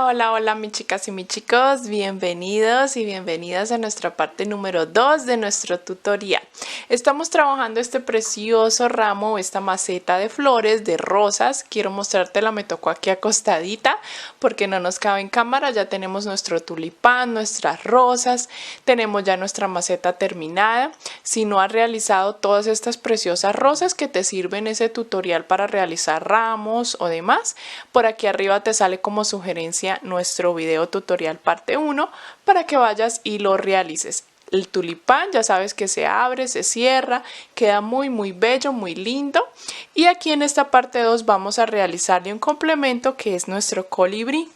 Hola, hola mis chicas y mis chicos, bienvenidos y bienvenidas a nuestra parte número 2 de nuestro tutorial. Estamos trabajando este precioso ramo, esta maceta de flores, de rosas. Quiero mostrártela, me tocó aquí acostadita porque no nos cabe en cámara. Ya tenemos nuestro tulipán, nuestras rosas, tenemos ya nuestra maceta terminada. Si no has realizado todas estas preciosas rosas que te sirven ese tutorial para realizar ramos o demás, por aquí arriba te sale como sugerencia nuestro video tutorial parte 1 para que vayas y lo realices. El tulipán ya sabes que se abre, se cierra, queda muy bello, muy lindo. Y aquí en esta parte 2 vamos a realizarle un complemento que es nuestro colibrí.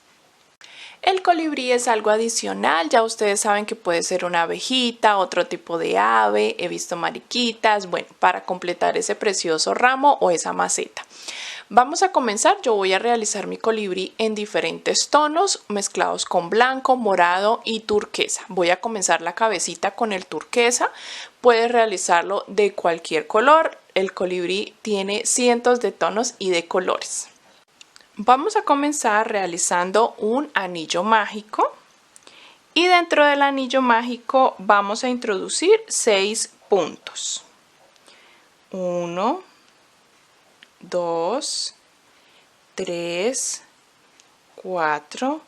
El colibrí es algo adicional, ya ustedes saben que puede ser una abejita, otro tipo de ave, he visto mariquitas, bueno, para completar ese precioso ramo o esa maceta. Vamos a comenzar, yo voy a realizar mi colibrí en diferentes tonos mezclados con blanco, morado y turquesa. Voy a comenzar la cabecita con el turquesa, puedes realizarlo de cualquier color, el colibrí tiene cientos de tonos y de colores. Vamos a comenzar realizando un anillo mágico y dentro del anillo mágico vamos a introducir 6 puntos. 1, 2, 3, 4,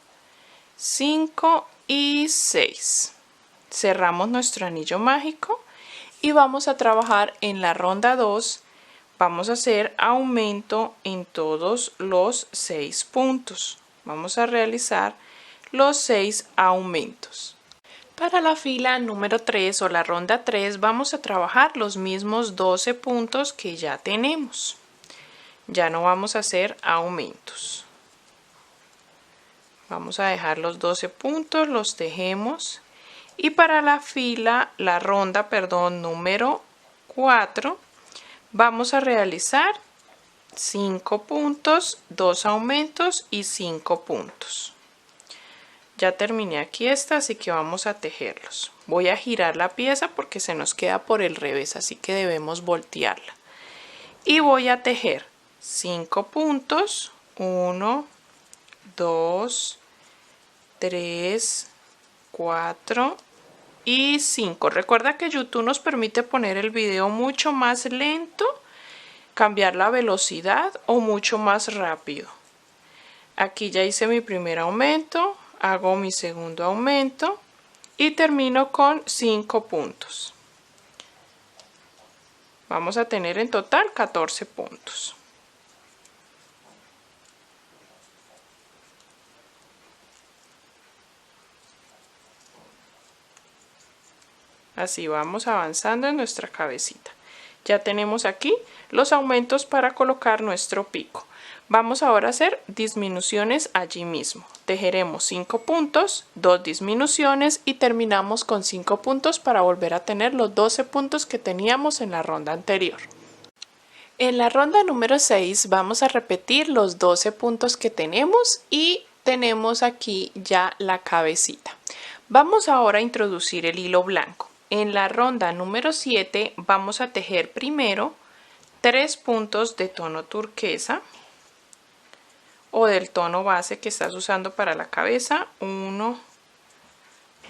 5 y 6. Cerramos nuestro anillo mágico y vamos a trabajar en la ronda 2. Vamos a hacer aumento en todos los 6 puntos. Vamos a realizar los 6 aumentos. Para la fila número 3 o la ronda 3 vamos a trabajar los mismos 12 puntos que ya tenemos. Ya no vamos a hacer aumentos. Vamos a dejar los 12 puntos, los tejemos. Y para la ronda número 4 vamos a realizar 5 puntos, 2 aumentos y 5 puntos. Ya terminé aquí esta, así que vamos a tejerlos. Voy a girar la pieza porque se nos queda por el revés, así que debemos voltearla. Y voy a tejer 5 puntos, 1, 2, 3, 4 y 5. Recuerda que YouTube nos permite poner el video mucho más lento, cambiar la velocidad o mucho más rápido. Aquí ya hice mi primer aumento, hago mi segundo aumento y termino con 5 puntos. Vamos a tener en total 14 puntos. Así vamos avanzando en nuestra cabecita. Ya tenemos aquí los aumentos para colocar nuestro pico. Vamos ahora a hacer disminuciones allí mismo. Tejeremos 5 puntos, 2 disminuciones y terminamos con 5 puntos para volver a tener los 12 puntos que teníamos en la ronda anterior. En la ronda número 6 vamos a repetir los 12 puntos que tenemos y tenemos aquí ya la cabecita. Vamos ahora a introducir el hilo blanco. En la ronda número 7 vamos a tejer primero 3 puntos de tono turquesa o del tono base que estás usando para la cabeza. 1,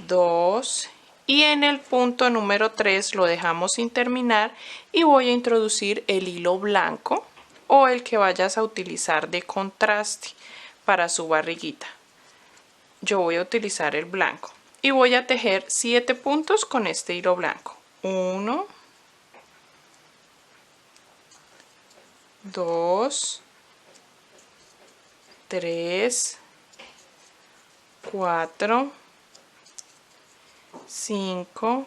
2 y en el punto número 3 lo dejamos sin terminar y voy a introducir el hilo blanco o el que vayas a utilizar de contraste para su barriguita. Yo voy a utilizar el blanco. Y voy a tejer 7 puntos con este hilo blanco. 1, 2, 3, 4, 5,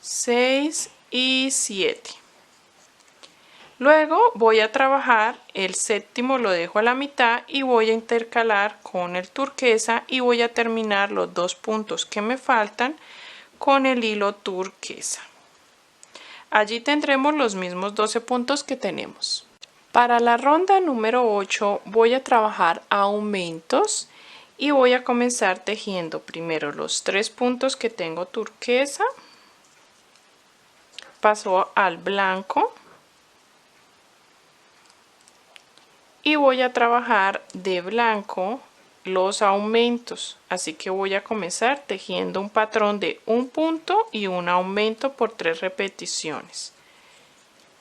6 y 7. Luego voy a trabajar el séptimo, lo dejo a la mitad y voy a intercalar con el turquesa y voy a terminar los 2 puntos que me faltan con el hilo turquesa. Allí tendremos los mismos 12 puntos que tenemos. Para la ronda número 8 voy a trabajar aumentos y voy a comenzar tejiendo primero los 3 puntos que tengo turquesa, paso al blanco y voy a trabajar de blanco los aumentos, así que voy a comenzar tejiendo un patrón de un punto y un aumento por 3 repeticiones.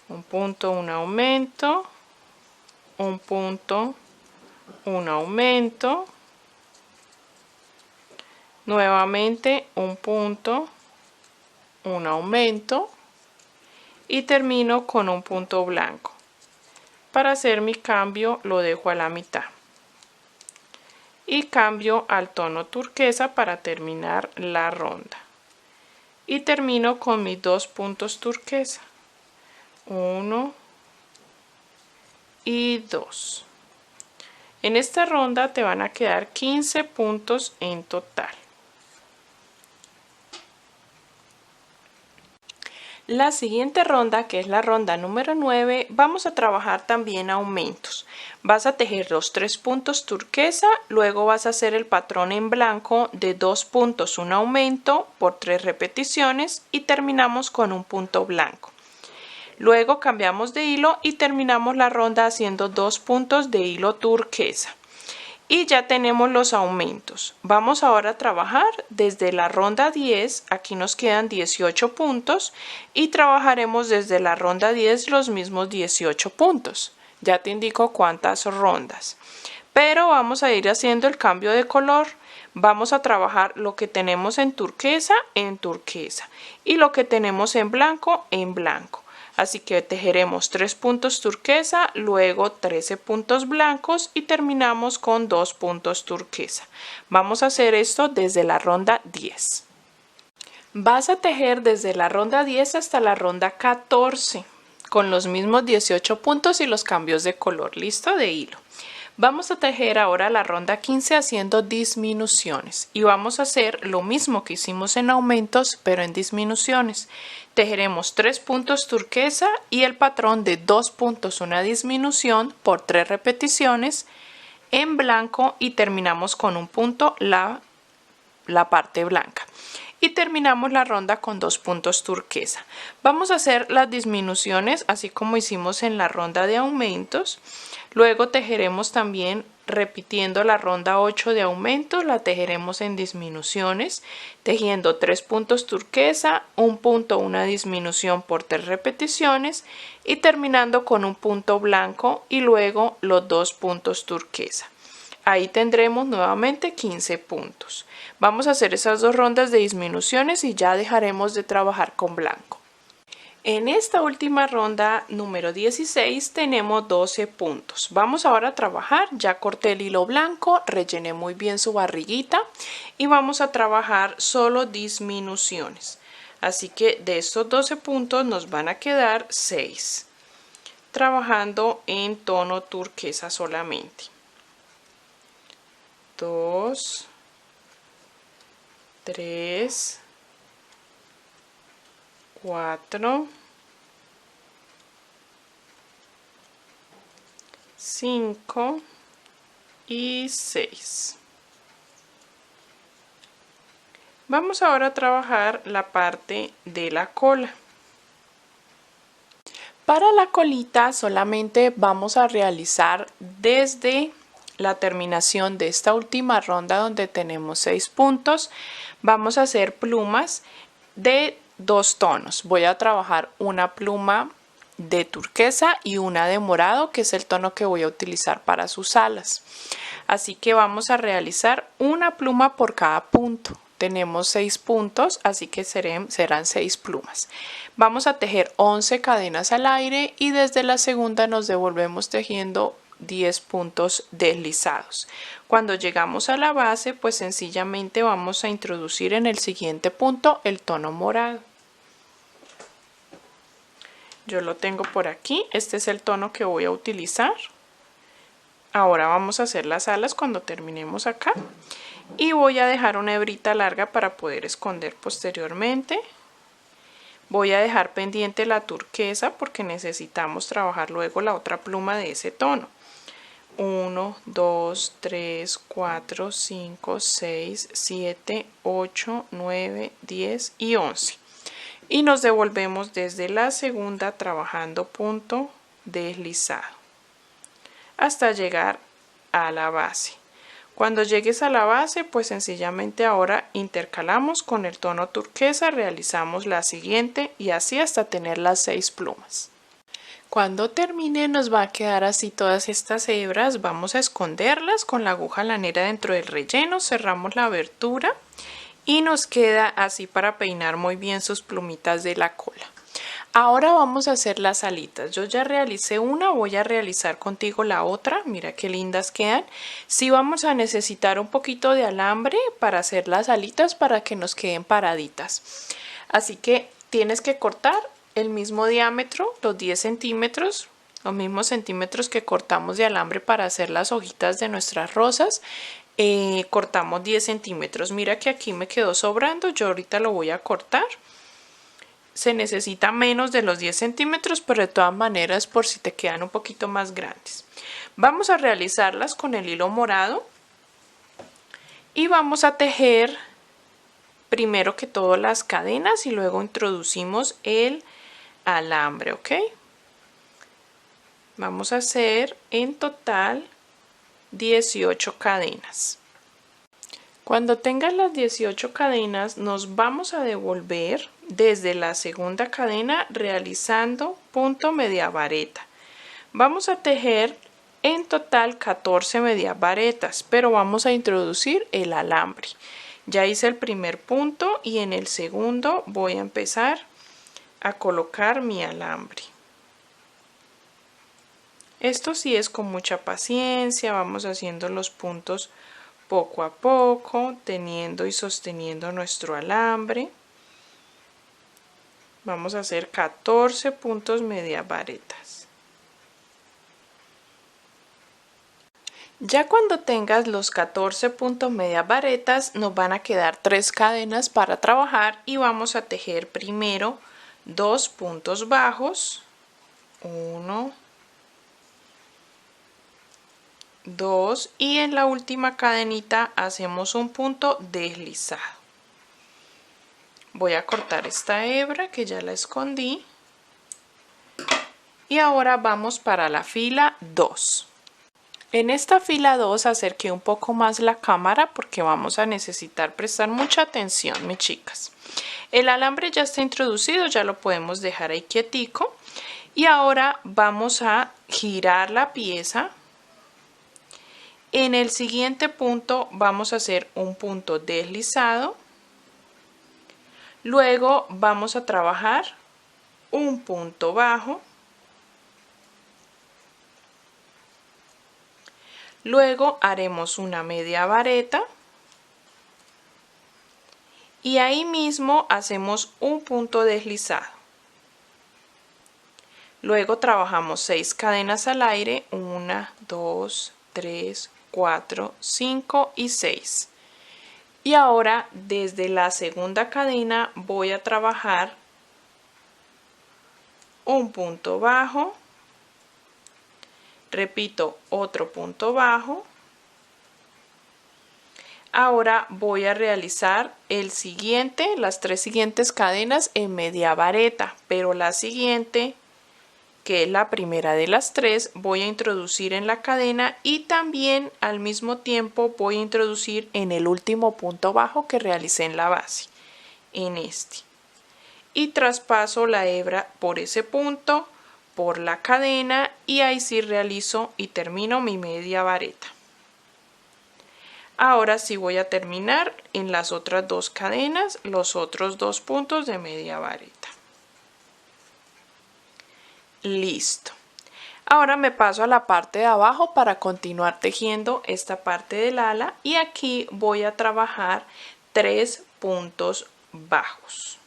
Un punto, un aumento, un punto, un aumento, nuevamente un punto, un aumento y termino con un punto blanco. Para hacer mi cambio lo dejo a la mitad y cambio al tono turquesa para terminar la ronda y termino con mis 2 puntos turquesa, 1 y 2. En esta ronda te van a quedar 15 puntos en total. La siguiente ronda, que es la ronda número 9, vamos a trabajar también aumentos. Vas a tejer los 3 puntos turquesa, luego vas a hacer el patrón en blanco de 2 puntos, un aumento por 3 repeticiones y terminamos con un punto blanco. Luego cambiamos de hilo y terminamos la ronda haciendo 2 puntos de hilo turquesa. Y ya tenemos los aumentos. Vamos ahora a trabajar desde la ronda 10, aquí nos quedan 18 puntos y trabajaremos desde la ronda 10 los mismos 18 puntos. Ya te indico cuántas rondas. Pero vamos a ir haciendo el cambio de color. Vamos a trabajar lo que tenemos en turquesa y lo que tenemos en blanco. Así que tejeremos 3 puntos turquesa, luego 13 puntos blancos y terminamos con 2 puntos turquesa. Vamos a hacer esto desde la ronda 10. Vas a tejer desde la ronda 10 hasta la ronda 14 con los mismos 18 puntos y los cambios de color. ¿Listo? De hilo. Vamos a tejer ahora la ronda 15 haciendo disminuciones y vamos a hacer lo mismo que hicimos en aumentos pero en disminuciones. Tejeremos 3 puntos turquesa y el patrón de 2 puntos una disminución por 3 repeticiones en blanco y terminamos con un punto la parte blanca. Y terminamos la ronda con 2 puntos turquesa. Vamos a hacer las disminuciones así como hicimos en la ronda de aumentos. Luego tejeremos también repitiendo la ronda 8 de aumentos, la tejeremos en disminuciones, tejiendo 3 puntos turquesa, un punto, una disminución por 3 repeticiones y terminando con un punto blanco y luego los 2 puntos turquesa. Ahí tendremos nuevamente 15 puntos. Vamos a hacer esas 2 rondas de disminuciones y ya dejaremos de trabajar con blanco. En esta última ronda número 16 tenemos 12 puntos. Vamos ahora a trabajar, ya corté el hilo blanco, rellené muy bien su barriguita y vamos a trabajar solo disminuciones. Así que de estos 12 puntos nos van a quedar 6, trabajando en tono turquesa solamente. 2, 3, 4, 5 y 6. Vamos ahora a trabajar la parte de la cola. Para la colita solamente vamos a realizar desde la terminación de esta última ronda donde tenemos 6 puntos. Vamos a hacer plumas de 2 tonos. Voy a trabajar una pluma de turquesa y una de morado, que es el tono que voy a utilizar para sus alas. Así que vamos a realizar una pluma por cada punto. Tenemos 6 puntos, así que serán 6 plumas. Vamos a tejer 11 cadenas al aire y desde la segunda nos devolvemos tejiendo 10 puntos deslizados. Cuando llegamos a la base, pues sencillamente vamos a introducir en el siguiente punto el tono morado. Yo lo tengo por aquí, este es el tono que voy a utilizar. Ahora vamos a hacer las alas cuando terminemos acá y voy a dejar una hebrita larga para poder esconder posteriormente. Voy a dejar pendiente la turquesa porque necesitamos trabajar luego la otra pluma de ese tono. 1, 2, 3, 4, 5, 6, 7, 8, 9, 10 y 11. Y nos devolvemos desde la segunda trabajando punto deslizado hasta llegar a la base. Cuando llegues a la base, pues sencillamente ahora intercalamos con el tono turquesa, realizamos la siguiente y así hasta tener las 6 plumas. Cuando termine nos va a quedar así todas estas hebras, vamos a esconderlas con la aguja lanera dentro del relleno, cerramos la abertura y nos queda así para peinar muy bien sus plumitas de la cola. Ahora vamos a hacer las alitas. Yo ya realicé una, voy a realizar contigo la otra. Mira qué lindas quedan. Sí vamos a necesitar un poquito de alambre para hacer las alitas para que nos queden paraditas. Así que tienes que cortar el mismo diámetro, los 10 centímetros, los mismos centímetros que cortamos de alambre para hacer las hojitas de nuestras rosas. Cortamos 10 centímetros. Mira que aquí me quedó sobrando, yo ahorita lo voy a cortar. Se necesita menos de los 10 centímetros, pero de todas maneras por si te quedan un poquito más grandes. Vamos a realizarlas con el hilo morado y vamos a tejer primero que todo las cadenas y luego introducimos el alambre, ¿ok? Vamos a hacer en total 18 cadenas. Cuando tengas las 18 cadenas nos vamos a devolver desde la segunda cadena realizando punto media vareta. Vamos a tejer en total 14 medias varetas, pero vamos a introducir el alambre. Ya hice el primer punto y en el segundo voy a empezar a colocar mi alambre. Esto sí es con mucha paciencia, vamos haciendo los puntos poco a poco, teniendo y sosteniendo nuestro alambre. Vamos a hacer 14 puntos medias varetas. Ya cuando tengas los 14 puntos medias varetas nos van a quedar 3 cadenas para trabajar y vamos a tejer primero 2 puntos bajos, 1, 2 y en la última cadenita hacemos un punto deslizado. Voy a cortar esta hebra que ya la escondí y ahora vamos para la fila 2. En esta fila 2 acerqué un poco más la cámara porque vamos a necesitar prestar mucha atención, mis chicas. El alambre ya está introducido, ya lo podemos dejar ahí quietico y ahora vamos a girar la pieza. En el siguiente punto vamos a hacer un punto deslizado, luego vamos a trabajar un punto bajo, luego haremos una media vareta y ahí mismo hacemos un punto deslizado. Luego trabajamos 6 cadenas al aire, 1, 2, 3, 4, 5 y 6. Y ahora desde la segunda cadena voy a trabajar un punto bajo, repito otro punto bajo. Ahora voy a realizar las 3 siguientes cadenas en media vareta, pero la siguiente, que es la primera de las 3, voy a introducir en la cadena y también al mismo tiempo voy a introducir en el último punto bajo que realicé en la base, en este. Y traspaso la hebra por ese punto, por la cadena y ahí sí realizo y termino mi media vareta. Ahora sí voy a terminar en las otras 2 cadenas los otros 2 puntos de media vareta. Listo. Ahora me paso a la parte de abajo para continuar tejiendo esta parte del ala y aquí voy a trabajar 3 puntos bajos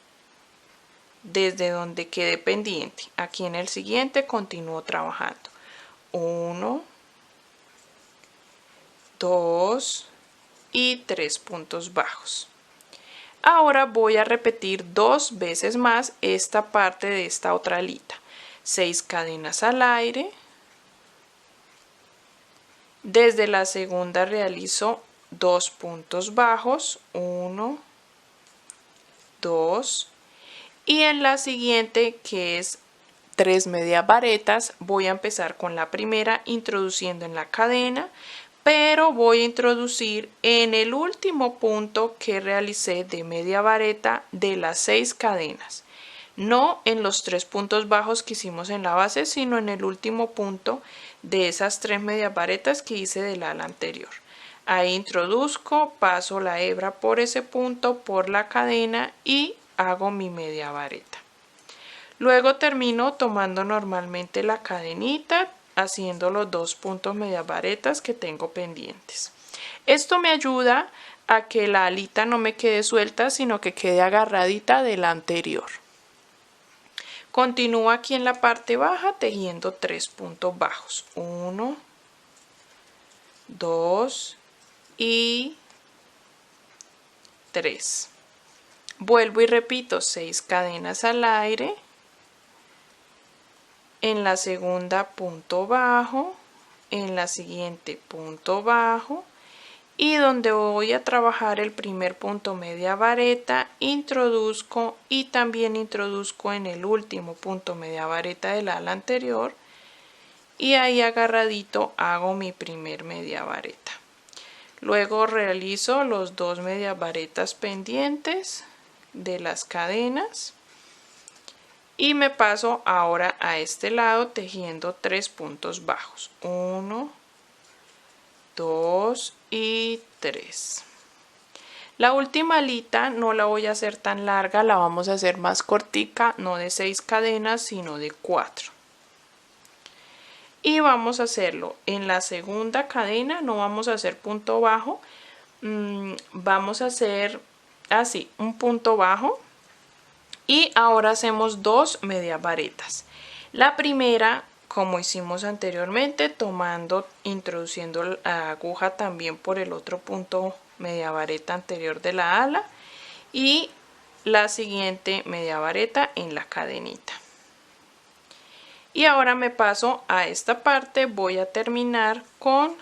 desde donde quede pendiente. Aquí en el siguiente continúo trabajando 1, 2 y 3 puntos bajos. Ahora voy a repetir 2 veces más esta parte de esta otra alita. 6 cadenas al aire, desde la segunda realizo 2 puntos bajos, 1, 2 y en la siguiente, que es 3 medias varetas, voy a empezar con la primera introduciendo en la cadena, pero voy a introducir en el último punto que realicé de media vareta de las 6 cadenas. No en los 3 puntos bajos que hicimos en la base, sino en el último punto de esas 3 medias varetas que hice del ala anterior. Ahí introduzco, paso la hebra por ese punto, por la cadena y hago mi media vareta. Luego termino tomando normalmente la cadenita, haciendo los 2 puntos medias varetas que tengo pendientes. Esto me ayuda a que la alita no me quede suelta, sino que quede agarradita de la anterior. Continúo aquí en la parte baja tejiendo 3 puntos bajos. 1, 2 y 3. Vuelvo y repito 6 cadenas al aire. En la segunda punto bajo, en la siguiente punto bajo y donde voy a trabajar el primer punto media vareta, introduzco y también introduzco en el último punto media vareta del ala anterior y ahí agarradito hago mi primer media vareta. Luego realizo los 2 medias varetas pendientes de las cadenas. Y me paso ahora a este lado tejiendo 3 puntos bajos. 1, 2 y 3. La última alita no la voy a hacer tan larga, la vamos a hacer más cortica, no de 6 cadenas, sino de 4. Y vamos a hacerlo en la segunda cadena, no vamos a hacer punto bajo, vamos a hacer así, un punto bajo. Y ahora hacemos 2 medias varetas. La primera, como hicimos anteriormente, introduciendo la aguja también por el otro punto media vareta anterior de la ala. Y la siguiente media vareta en la cadenita. Y ahora me paso a esta parte, voy a terminar con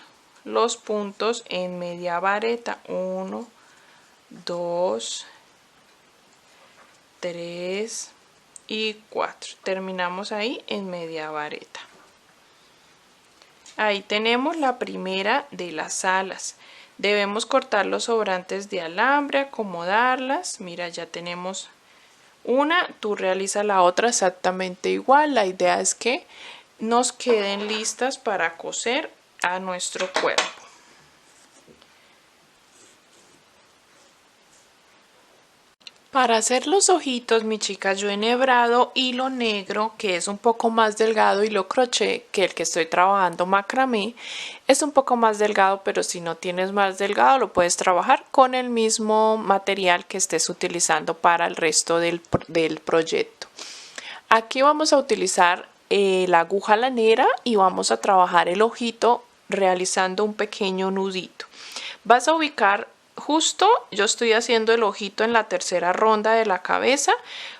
los puntos en media vareta. 1, 2, 3 y 4. Terminamos ahí en media vareta. Ahí tenemos la primera de las alas. Debemos cortar los sobrantes de alambre, acomodarlas. Mira, ya tenemos una, tú realizas la otra exactamente igual. La idea es que nos queden listas para coser a nuestro cuerpo. Para hacer los ojitos, mi chica, yo he enhebrado hilo negro que es un poco más delgado, hilo crochet, que el que estoy trabajando macramé. Es un poco más delgado, pero si no tienes más delgado lo puedes trabajar con el mismo material que estés utilizando para el resto del proyecto. Aquí vamos a utilizar la aguja lanera y vamos a trabajar el ojito realizando un pequeño nudito. Vas a ubicar justo, yo estoy haciendo el ojito en la tercera ronda de la cabeza,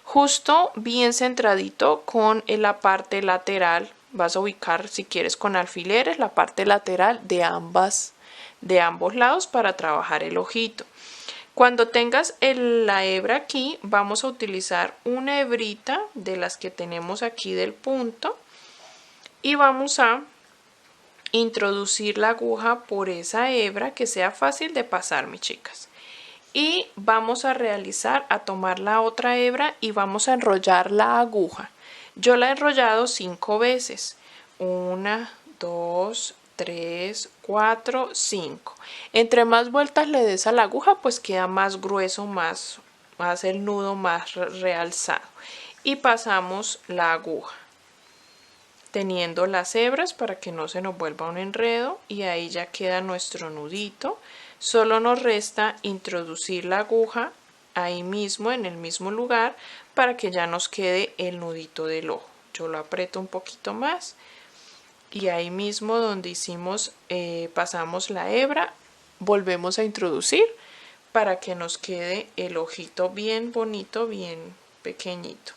justo bien centradito con la parte lateral. Vas a ubicar, si quieres con alfileres, la parte lateral de ambos lados para trabajar el ojito. Cuando tengas la hebra aquí, vamos a utilizar una hebrita de las que tenemos aquí del punto y vamos a introducir la aguja por esa hebra, que sea fácil de pasar, mis chicas. Y vamos a tomar la otra hebra y vamos a enrollar la aguja. Yo la he enrollado 5 veces. 1, 2, 3, 4, 5. Entre más vueltas le des a la aguja, pues queda más grueso, más el nudo más realzado. Y pasamos la aguja, teniendo las hebras para que no se nos vuelva un enredo, y ahí ya queda nuestro nudito. Solo nos resta introducir la aguja ahí mismo, en el mismo lugar, para que ya nos quede el nudito del ojo. Yo lo aprieto un poquito más y ahí mismo donde pasamos la hebra, volvemos a introducir para que nos quede el ojito bien bonito, bien pequeñito.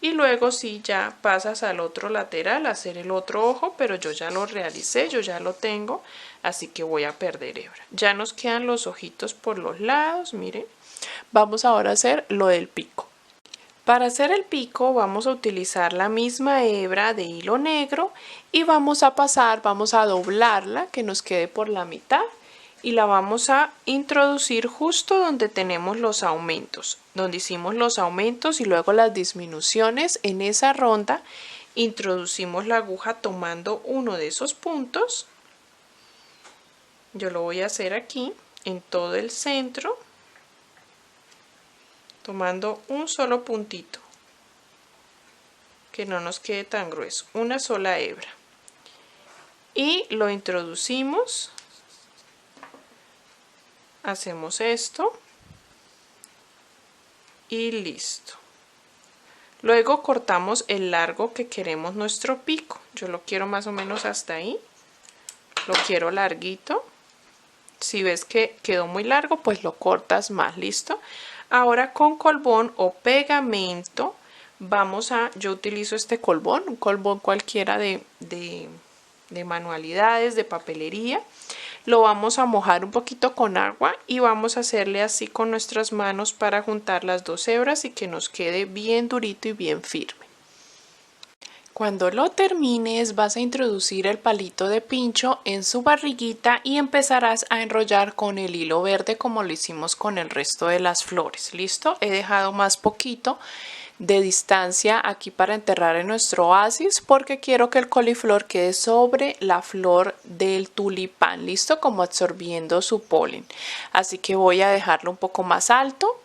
Y luego sí, ya pasas al otro lateral a hacer el otro ojo, pero yo ya lo realicé, yo ya lo tengo, así que voy a perder hebra. Ya nos quedan los ojitos por los lados, miren. Vamos ahora a hacer lo del pico. Para hacer el pico vamos a utilizar la misma hebra de hilo negro y vamos a doblarla que nos quede por la mitad y la vamos a introducir justo donde tenemos los aumentos, donde hicimos los aumentos y luego las disminuciones. En esa ronda introducimos la aguja tomando uno de esos puntos. Yo lo voy a hacer aquí en todo el centro, tomando un solo puntito, que no nos quede tan grueso, una sola hebra, y lo introducimos, hacemos esto y listo. Luego cortamos el largo que queremos nuestro pico. Yo lo quiero más o menos hasta ahí, lo quiero larguito. Si ves que quedó muy largo, pues lo cortas más. Listo. Ahora con colbón o pegamento yo utilizo este colbón, un colbón cualquiera de manualidades, de papelería. Lo vamos a mojar un poquito con agua y vamos a hacerle así con nuestras manos para juntar las dos hebras y que nos quede bien durito y bien firme. Cuando lo termines vas a introducir el palito de pincho en su barriguita y empezarás a enrollar con el hilo verde como lo hicimos con el resto de las flores. ¿Listo? He dejado más poquito de distancia aquí para enterrar en nuestro oasis porque quiero que el coliflor quede sobre la flor del tulipán. ¿Listo? Como absorbiendo su polen. Así que voy a dejarlo un poco más alto.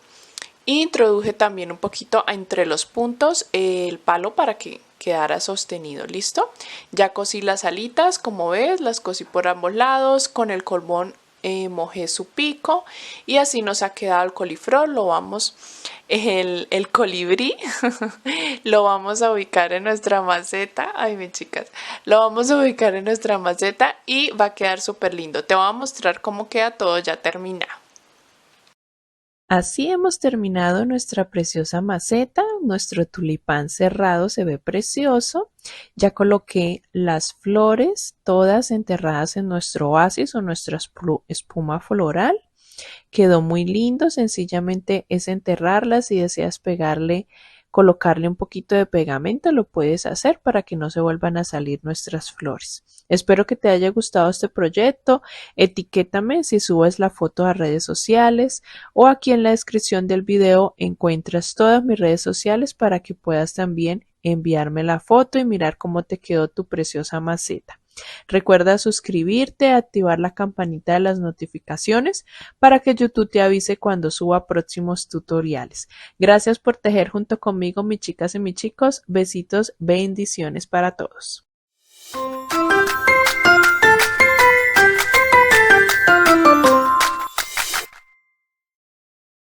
Introduje también un poquito entre los puntos el palo para que quedara sostenido. ¿Listo? Ya cosí las alitas, como ves, las cosí por ambos lados. Con el colbón mojé su pico y así nos ha quedado el coliflor. El colibrí lo vamos a ubicar en nuestra maceta. Ay, mis chicas, lo vamos a ubicar en nuestra maceta y va a quedar súper lindo. Te voy a mostrar cómo queda todo ya terminado. Así hemos terminado nuestra preciosa maceta. Nuestro tulipán cerrado se ve precioso. Ya coloqué las flores todas enterradas en nuestro oasis o nuestra espuma floral. Quedó muy lindo, sencillamente es enterrarlas. Si deseas colocarle un poquito de pegamento, lo puedes hacer para que no se vuelvan a salir nuestras flores. Espero que te haya gustado este proyecto. Etiquétame si subes la foto a redes sociales o aquí en la descripción del video encuentras todas mis redes sociales para que puedas también enviarme la foto y mirar cómo te quedó tu preciosa maceta. Recuerda suscribirte, activar la campanita de las notificaciones para que YouTube te avise cuando suba próximos tutoriales. Gracias por tejer junto conmigo, mis chicas y mis chicos. Besitos, bendiciones para todos.